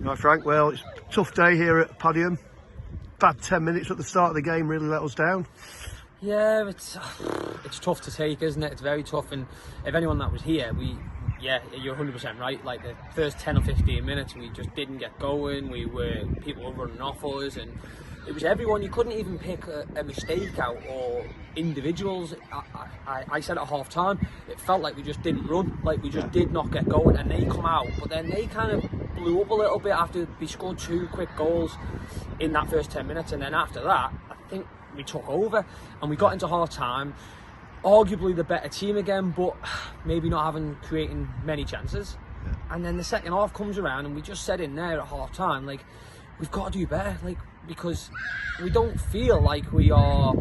Right, Frank, well, it's a tough day here at Padiham. Bad 10 minutes at the start of the game really let us down. Yeah, it's tough to take, isn't it? It's very tough, and if anyone that was here, you're 100% right. Like the first 10 or 15 minutes, we just didn't get going. People were running off us, and it was everyone. You couldn't even pick a mistake out or individuals. I said at half time, it felt like we just didn't run, like we just did not get going, and they come out, but then they kind of blew up a little bit after we scored 2 quick goals in that first 10 minutes, and then after that, I think we took over and we got into half time. Arguably the better team again, but maybe not creating many chances. And then the second half comes around, and we just said in there at half time, like, we've got to do better, like, because we don't feel like we are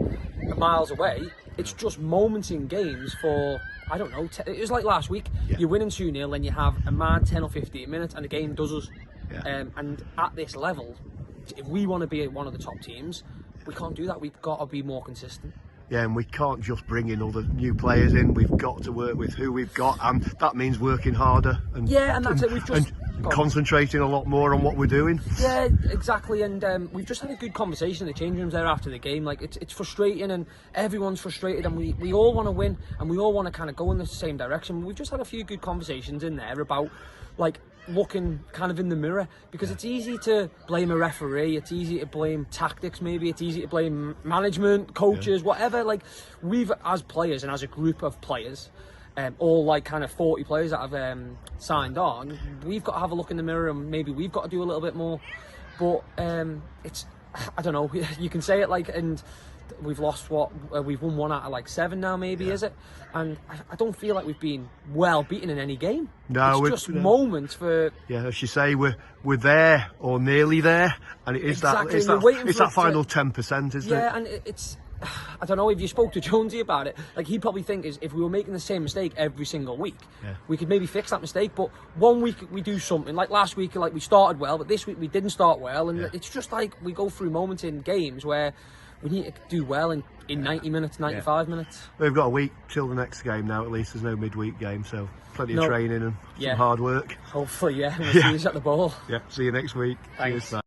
miles away. It's just moments in games for, I don't know, it was like last week. You're winning 2-0 and you have a mad 10 or 15 minutes and the game does us. And at this level, if we want to be one of the top teams, we can't do that. We've got to be more consistent. Yeah, and we can't just bring in other new players in. We've got to work with who we've got, and that means working harder and that's it. We've just concentrating a lot more on what we're doing. Yeah, exactly. And we've just had a good conversation in the change rooms there after the game. Like it's frustrating, and everyone's frustrated, and we all want to win, and we all want to kind of go in the same direction. We've just had a few good conversations in there about like looking kind of in the mirror, because it's easy to blame a referee, it's easy to blame tactics, maybe it's easy to blame management, coaches, whatever. Like, we've, as players and as a group of players, all like kind of 40 players that have signed on, we've got to have a look in the mirror, and maybe we've got to do a little bit more. But it's, I don't know, you can say it like, and we've lost we've won 1 out of like 7 now, maybe, is it? And I don't feel like we've been well beaten in any game. No, it's just moments for. Yeah, as you say, we're there or nearly there, and it is exactly. it's that final 10%, isn't it? Yeah, and it's. I don't know if you spoke to Jonesy about it. Like, he'd probably think is if we were making the same mistake every single week, we could maybe fix that mistake. But one week we do something, like last week, like we started well, but this week we didn't start well, and it's just like we go through moments in games where we need to do well in 90 minutes, 95 minutes. We've got a week till the next game now, at least. There's no midweek game, so plenty of training and some hard work. Hopefully, we'll see you at the ball. Yeah, see you next week. Thanks. Cheers.